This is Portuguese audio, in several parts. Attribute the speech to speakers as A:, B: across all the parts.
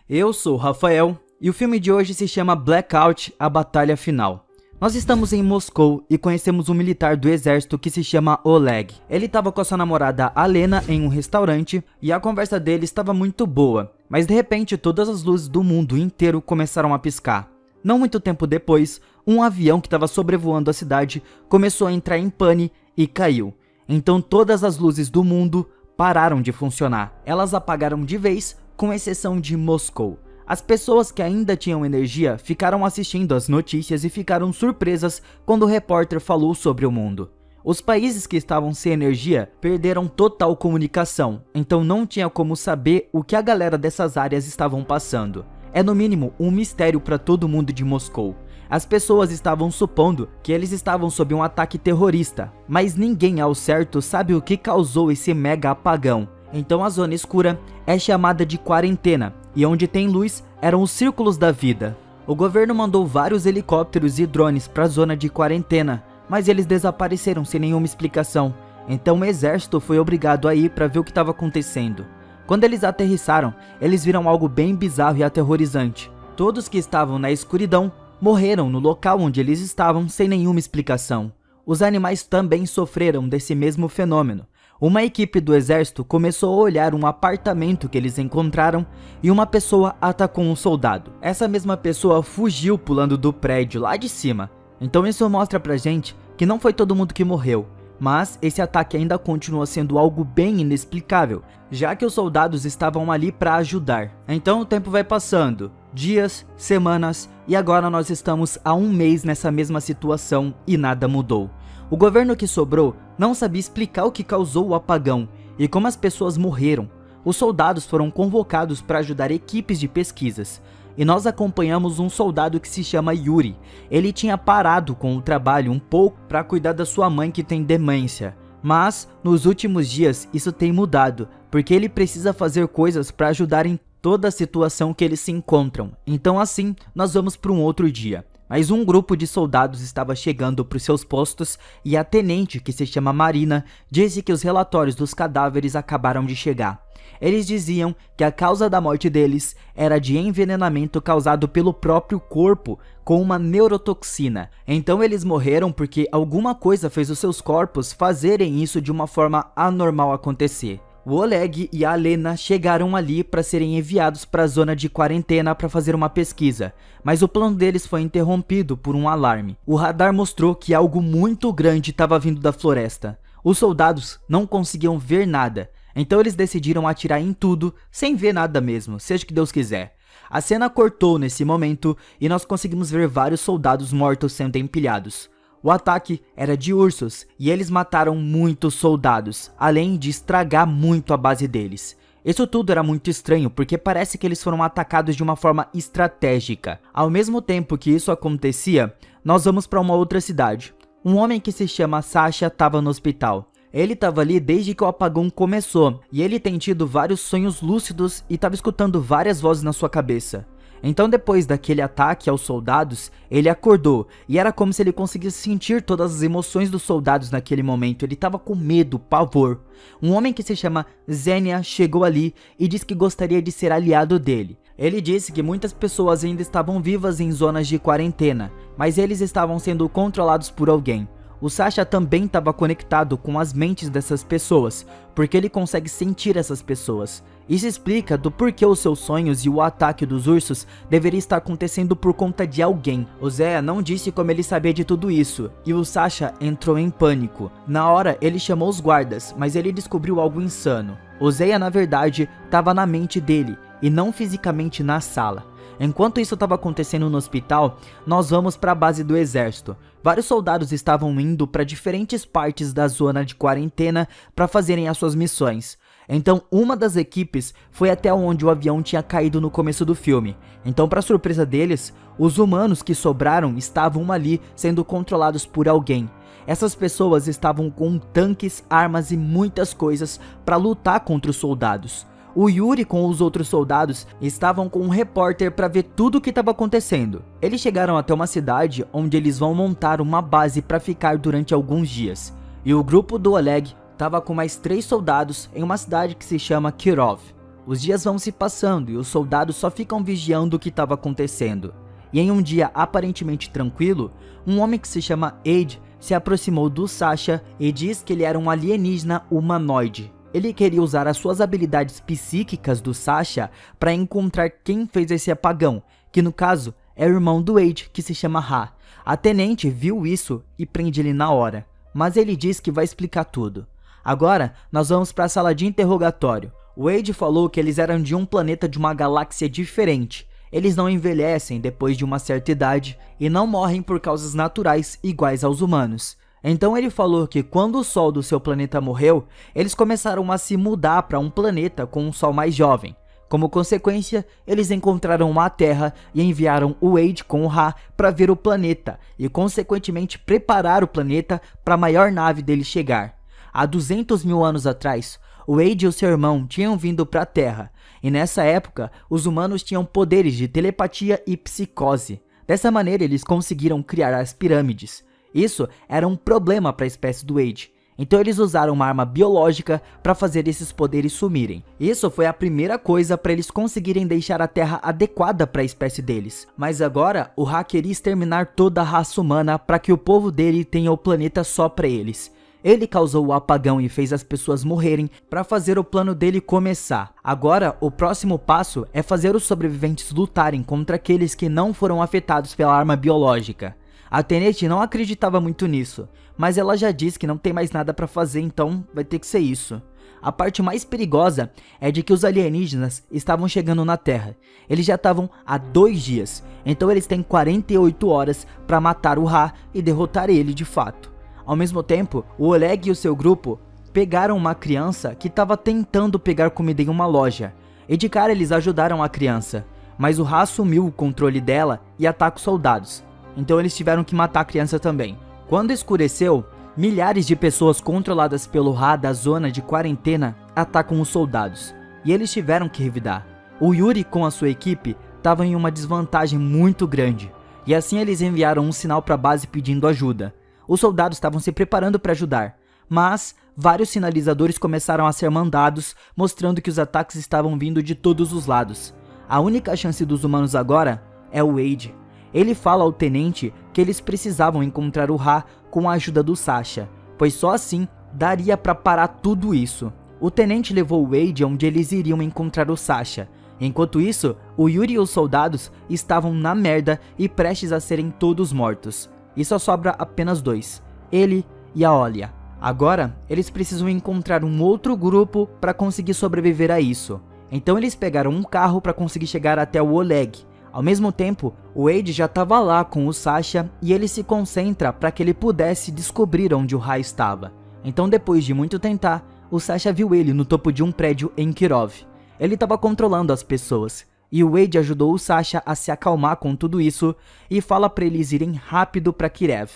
A: Eu sou o Rafael e o filme de hoje se chama Blackout, a Batalha Final. Nós estamos em Moscou e conhecemos um militar do exército que se chama Oleg. Ele estava com a sua namorada Alena em um restaurante e a conversa dele estava muito boa, mas de repente todas as luzes do mundo inteiro começaram a piscar. Não muito tempo depois, um avião que estava sobrevoando a cidade começou a entrar em pane e caiu. Então todas as luzes do mundo pararam de funcionar. Elas apagaram de vez, com exceção de Moscou. As pessoas que ainda tinham energia ficaram assistindo as notícias e ficaram surpresas quando o repórter falou sobre o mundo. Os países que estavam sem energia perderam total comunicação, então não tinha como saber o que a galera dessas áreas estavam passando. É no mínimo um mistério para todo mundo de Moscou. As pessoas estavam supondo que eles estavam sob um ataque terrorista, mas ninguém ao certo sabe o que causou esse mega apagão. Então a zona escura é chamada de quarentena, e onde tem luz eram os círculos da vida. O governo mandou vários helicópteros e drones para a zona de quarentena, mas eles desapareceram sem nenhuma explicação. Então o exército foi obrigado a ir para ver o que estava acontecendo. Quando eles aterrissaram, eles viram algo bem bizarro e aterrorizante. Todos que estavam na escuridão morreram no local onde eles estavam sem nenhuma explicação. Os animais também sofreram desse mesmo fenômeno. Uma equipe do exército começou a olhar um apartamento que eles encontraram e uma pessoa atacou um soldado. Essa mesma pessoa fugiu pulando do prédio lá de cima. Então isso mostra pra gente que não foi todo mundo que morreu, mas esse ataque ainda continua sendo algo bem inexplicável, já que os soldados estavam ali para ajudar. Então o tempo vai passando, dias, semanas, e agora nós estamos há um mês nessa mesma situação e nada mudou. O governo que sobrou não sabia explicar o que causou o apagão e como as pessoas morreram. Os soldados foram convocados para ajudar equipes de pesquisas. E nós acompanhamos um soldado que se chama Yuri. Ele tinha parado com o trabalho um pouco para cuidar da sua mãe que tem demência. Mas, nos últimos dias, isso tem mudado, porque ele precisa fazer coisas para ajudar em toda a situação que eles se encontram. Então assim, nós vamos para um outro dia. Mas um grupo de soldados estava chegando para os seus postos e a tenente, que se chama Marina, disse que os relatórios dos cadáveres acabaram de chegar. Eles diziam que a causa da morte deles era de envenenamento causado pelo próprio corpo com uma neurotoxina. Então eles morreram porque alguma coisa fez os seus corpos fazerem isso de uma forma anormal acontecer. O Oleg e a Alena chegaram ali para serem enviados para a zona de quarentena para fazer uma pesquisa, mas o plano deles foi interrompido por um alarme. O radar mostrou que algo muito grande estava vindo da floresta. Os soldados não conseguiam ver nada, então eles decidiram atirar em tudo sem ver nada mesmo, seja o que Deus quiser. A cena cortou nesse momento e nós conseguimos ver vários soldados mortos sendo empilhados. O ataque era de ursos e eles mataram muitos soldados, além de estragar muito a base deles. Isso tudo era muito estranho porque parece que eles foram atacados de uma forma estratégica. Ao mesmo tempo que isso acontecia, nós vamos para uma outra cidade. Um homem que se chama Sasha estava no hospital. Ele estava ali desde que o apagão começou e ele tem tido vários sonhos lúcidos e estava escutando várias vozes na sua cabeça. Então depois daquele ataque aos soldados, ele acordou e era como se ele conseguisse sentir todas as emoções dos soldados naquele momento. Ele estava com medo, pavor. Um homem que se chama Zenia chegou ali e disse que gostaria de ser aliado dele. Ele disse que muitas pessoas ainda estavam vivas em zonas de quarentena, mas eles estavam sendo controlados por alguém. O Sasha também estava conectado com as mentes dessas pessoas, porque ele consegue sentir essas pessoas. Isso explica do porquê os seus sonhos e o ataque dos ursos deveria estar acontecendo por conta de alguém. O Zé não disse como ele sabia de tudo isso, e o Sasha entrou em pânico. Na hora ele chamou os guardas, mas ele descobriu algo insano. O Zé na verdade estava na mente dele, e não fisicamente na sala. Enquanto isso estava acontecendo no hospital, nós vamos para a base do exército. Vários soldados estavam indo para diferentes partes da zona de quarentena para fazerem as suas missões. Então uma das equipes foi até onde o avião tinha caído no começo do filme. Então, para surpresa deles, os humanos que sobraram estavam ali sendo controlados por alguém. Essas pessoas estavam com tanques, armas e muitas coisas para lutar contra os soldados. O Yuri com os outros soldados estavam com um repórter para ver tudo o que estava acontecendo. Eles chegaram até uma cidade onde eles vão montar uma base para ficar durante alguns dias. E o grupo do Oleg estava com mais 3 soldados em uma cidade que se chama Kirov. Os dias vão se passando e os soldados só ficam vigiando o que estava acontecendo. E em um dia aparentemente tranquilo, um homem que se chama Aide se aproximou do Sasha e diz que ele era um alienígena humanoide. Ele queria usar as suas habilidades psíquicas do Sasha para encontrar quem fez esse apagão, que no caso é o irmão do Aide, que se chama Ha. A tenente viu isso e prende ele na hora, mas ele diz que vai explicar tudo. Agora nós vamos para a sala de interrogatório. O Aide falou que eles eram de um planeta de uma galáxia diferente. Eles não envelhecem depois de uma certa idade e não morrem por causas naturais iguais aos humanos. Então ele falou que quando o sol do seu planeta morreu, eles começaram a se mudar para um planeta com um sol mais jovem. Como consequência, eles encontraram a Terra e enviaram o Aide com o Ha para ver o planeta e consequentemente preparar o planeta para a maior nave dele chegar. Há 200 mil anos atrás, o Aide e o seu irmão tinham vindo para a Terra, e nessa época, os humanos tinham poderes de telepatia e psicose. Dessa maneira, eles conseguiram criar as pirâmides. Isso era um problema para a espécie do Aide, então eles usaram uma arma biológica para fazer esses poderes sumirem. Isso foi a primeira coisa para eles conseguirem deixar a Terra adequada para a espécie deles. Mas agora, o Ha queria exterminar toda a raça humana para que o povo dele tenha o planeta só para eles. Ele causou o apagão e fez as pessoas morrerem para fazer o plano dele começar. Agora, o próximo passo é fazer os sobreviventes lutarem contra aqueles que não foram afetados pela arma biológica. A tenente não acreditava muito nisso, mas ela já disse que não tem mais nada para fazer, então vai ter que ser isso. A parte mais perigosa é de que os alienígenas estavam chegando na Terra. Eles já estavam há 2 dias, então eles têm 48 horas para matar o Ha e derrotar ele de fato. Ao mesmo tempo, o Oleg e o seu grupo pegaram uma criança que estava tentando pegar comida em uma loja. E de cara eles ajudaram a criança, mas o Ha assumiu o controle dela e ataca os soldados. Então eles tiveram que matar a criança também. Quando escureceu, milhares de pessoas controladas pelo Ha da zona de quarentena atacam os soldados. E eles tiveram que revidar. O Yuri com a sua equipe estavam em uma desvantagem muito grande. E assim eles enviaram um sinal para a base pedindo ajuda. Os soldados estavam se preparando para ajudar, mas vários sinalizadores começaram a ser mandados, mostrando que os ataques estavam vindo de todos os lados. A única chance dos humanos agora é o Aide. Ele fala ao tenente que eles precisavam encontrar o Ha com a ajuda do Sasha, pois só assim daria para parar tudo isso. O tenente levou o Aide onde eles iriam encontrar o Sasha. Enquanto isso, o Yuri e os soldados estavam na merda e prestes a serem todos mortos. E só sobra apenas 2, ele e a Olia. Agora, eles precisam encontrar um outro grupo para conseguir sobreviver a isso. Então eles pegaram um carro para conseguir chegar até o Oleg. Ao mesmo tempo, o Aide já estava lá com o Sasha e ele se concentra para que ele pudesse descobrir onde o Ha estava. Então depois de muito tentar, o Sasha viu ele no topo de um prédio em Kirov. Ele estava controlando as pessoas. E o Aide ajudou o Sasha a se acalmar com tudo isso e fala para eles irem rápido para Kirev.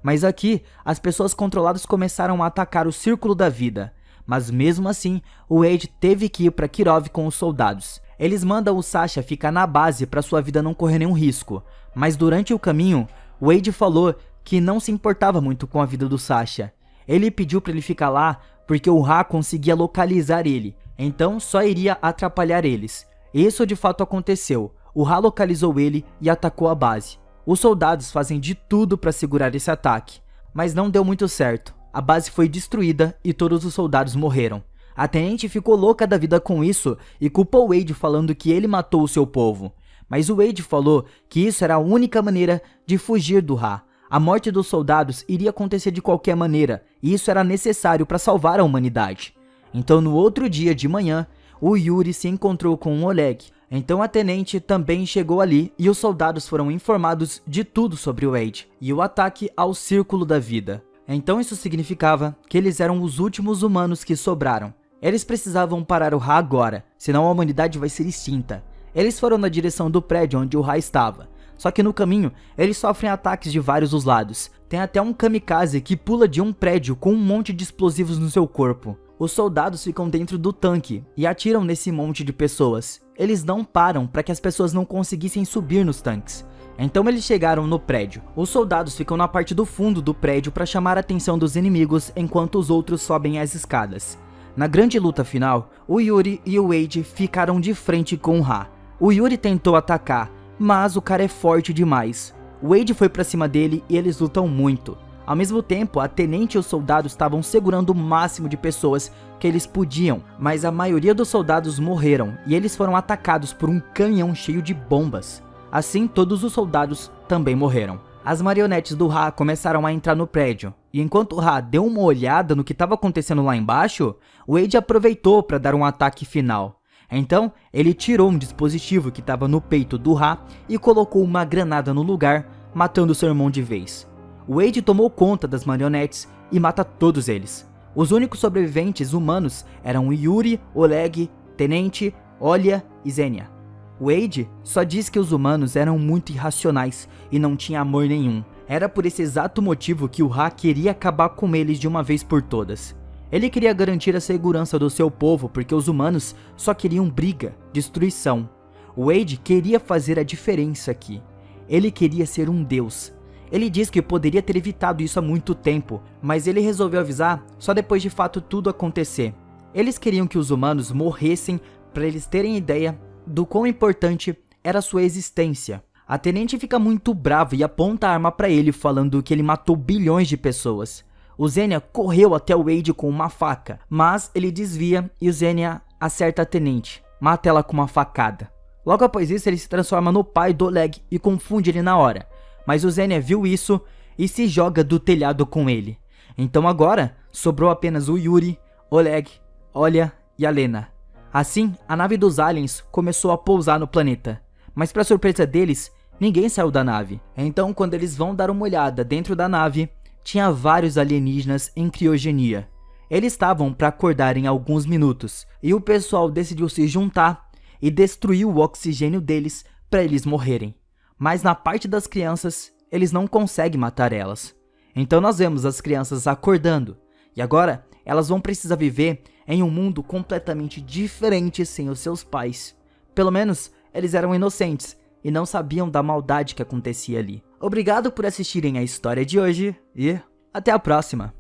A: Mas aqui, as pessoas controladas começaram a atacar o Círculo da Vida. Mas mesmo assim, o Aide teve que ir para Kirov com os soldados. Eles mandam o Sasha ficar na base para sua vida não correr nenhum risco. Mas durante o caminho, o Aide falou que não se importava muito com a vida do Sasha. Ele pediu para ele ficar lá porque o Ha conseguia localizar ele, então só iria atrapalhar eles. Isso de fato aconteceu. O Ha localizou ele e atacou a base. Os soldados fazem de tudo para segurar esse ataque, mas não deu muito certo. A base foi destruída e todos os soldados morreram. A tenente ficou louca da vida com isso e culpou o Aide falando que ele matou o seu povo. Mas o Aide falou que isso era a única maneira de fugir do Ha. A morte dos soldados iria acontecer de qualquer maneira e isso era necessário para salvar a humanidade. Então no outro dia de manhã, o Yuri se encontrou com o Oleg. Então a tenente também chegou ali e os soldados foram informados de tudo sobre o Aide e o ataque ao Círculo da Vida. Então isso significava que eles eram os últimos humanos que sobraram. Eles precisavam parar o Ha agora, senão a humanidade vai ser extinta. Eles foram na direção do prédio onde o Ha estava. Só que no caminho, eles sofrem ataques de vários dos lados. Tem até um kamikaze que pula de um prédio com um monte de explosivos no seu corpo. Os soldados ficam dentro do tanque e atiram nesse monte de pessoas. Eles não param para que as pessoas não conseguissem subir nos tanques. Então eles chegaram no prédio. Os soldados ficam na parte do fundo do prédio para chamar a atenção dos inimigos enquanto os outros sobem as escadas. Na grande luta final, o Yuri e o Wade ficaram de frente com o Ra. O Yuri tentou atacar, mas o cara é forte demais. O Wade foi pra cima dele e eles lutam muito. Ao mesmo tempo, a tenente e os soldados estavam segurando o máximo de pessoas que eles podiam, mas a maioria dos soldados morreram e eles foram atacados por um canhão cheio de bombas. Assim, todos os soldados também morreram. As marionetes do Ra começaram a entrar no prédio, e enquanto o Ra deu uma olhada no que estava acontecendo lá embaixo, o Wade aproveitou para dar um ataque final. Então, ele tirou um dispositivo que estava no peito do Ra e colocou uma granada no lugar, matando seu irmão de vez. O Wade tomou conta das marionetes e mata todos eles. Os únicos sobreviventes humanos eram Yuri, Oleg, Tenente, Olya e Xenia. Wade só diz que os humanos eram muito irracionais e não tinha amor nenhum. Era por esse exato motivo que o Ra queria acabar com eles de uma vez por todas. Ele queria garantir a segurança do seu povo porque os humanos só queriam briga, destruição. Wade queria fazer a diferença aqui. Ele queria ser um deus. Ele diz que poderia ter evitado isso há muito tempo, mas ele resolveu avisar só depois de fato tudo acontecer. Eles queriam que os humanos morressem para eles terem ideia do quão importante era sua existência. A tenente fica muito brava e aponta a arma para ele, falando que ele matou bilhões de pessoas. O Xenia correu até o Wade com uma faca, mas ele desvia e o Xenia acerta a tenente, mata ela com uma facada. Logo após isso, ele se transforma no pai do Oleg e confunde ele na hora, mas o Xenia viu isso e se joga do telhado com ele. Então agora, sobrou apenas o Yuri, Oleg, Olya e a Lena. Assim, a nave dos aliens começou a pousar no planeta, mas para surpresa deles, ninguém saiu da nave. Então, quando eles vão dar uma olhada dentro da nave, tinha vários alienígenas em criogenia. Eles estavam para acordar em alguns minutos, e o pessoal decidiu se juntar e destruir o oxigênio deles para eles morrerem. Mas na parte das crianças, eles não conseguem matar elas. Então nós vemos as crianças acordando, e agora elas vão precisar viver em um mundo completamente diferente sem os seus pais. Pelo menos, eles eram inocentes e não sabiam da maldade que acontecia ali. Obrigado por assistirem a história de hoje e até a próxima!